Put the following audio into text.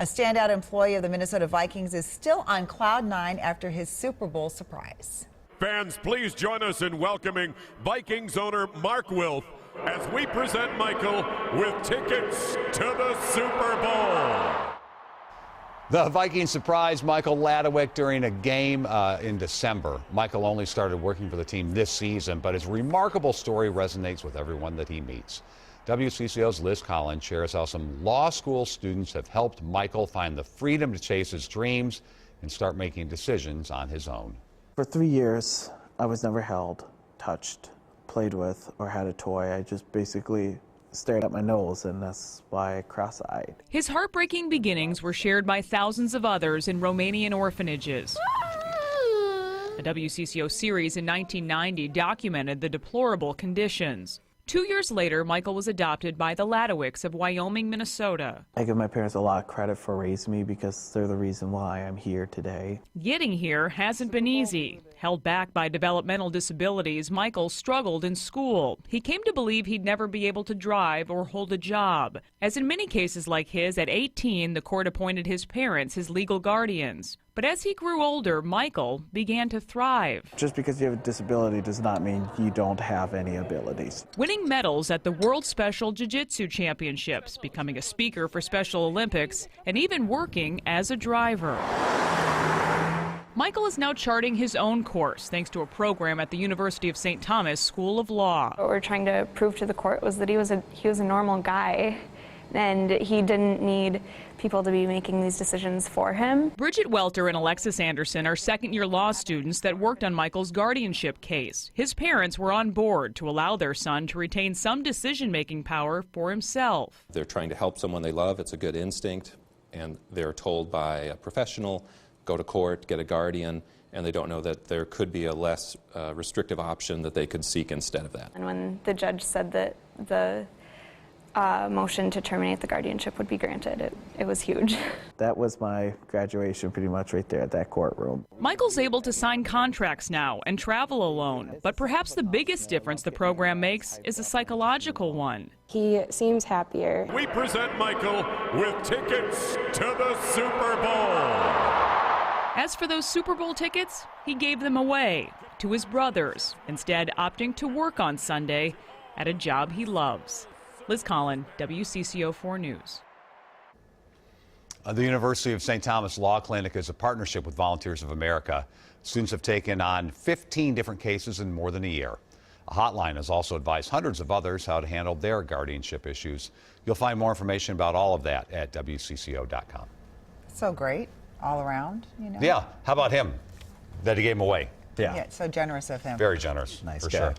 A standout employee of the Minnesota Vikings is still on cloud nine after his Super Bowl surprise. Fans, please join us in welcoming Vikings owner Mark Wilf as we present Michael with tickets to the Super Bowl. The Vikings surprised Michael Ladwick during a game in December. Michael only started working for the team this season, but his remarkable story resonates with everyone that he meets. WCCO's Liz Collin shares how some law school students have helped Michael find the freedom to chase his dreams and start making decisions on his own. For 3 years, I was never held, touched, played with, or had a toy. I just basically stared at my nose, and that's why I cross-eyed. His heartbreaking beginnings were shared by thousands of others in Romanian orphanages. A WCCO series in 1990 documented the deplorable conditions. 2 years later, Michael was adopted by the Ladwicks of Wyoming, Minnesota. I give my parents a lot of credit for raising me because they're the reason why I'm here today. Getting here hasn't been easy. Held back by developmental disabilities, Michael struggled in school. He came to believe he'd never be able to drive or hold a job. As in many cases like his, at 18, the court appointed his parents his legal guardians. But as he grew older, Michael began to thrive. Just because you have a disability does not mean you don't have any abilities. Winning medals at the World Special Jiu-Jitsu Championships, becoming a speaker for Special Olympics, and even working as a driver. Michael is now charting his own course thanks to a program at the University of St. Thomas School of Law. What we're trying to prove to the court was that he was a normal guy, and he didn't need people to be making these decisions for him. Bridget Welter and Alexis Anderson are second-year law students that worked on Michael's guardianship case. His parents were on board to allow their son to retain some decision-making power for himself. They're trying to help someone they love. It's a good instinct, and they're told by a professional, go to court, get a guardian, and they don't know that there could be a less restrictive option that they could seek instead of that. And when the judge said that the motion to terminate the guardianship would be granted, it was huge. That was my graduation pretty much right there at that courtroom. Michael's able to sign contracts now and travel alone, but perhaps the biggest difference the program makes is a psychological one. He seems happier. We present Michael with tickets to the Super Bowl. As for those Super Bowl tickets, he gave them away to his brothers, instead opting to work on Sunday at a job he loves. Liz Collin, WCCO 4 News. The University of St. Thomas Law Clinic is a partnership with Volunteers of America. Students have taken on 15 different cases in more than a year. A hotline has also advised hundreds of others how to handle their guardianship issues. You'll find more information about all of that at WCCO.com. So great, all around, you know. Yeah, how about him, that he gave him away? Yeah, so generous of him. Very generous, Nice for guy. sure.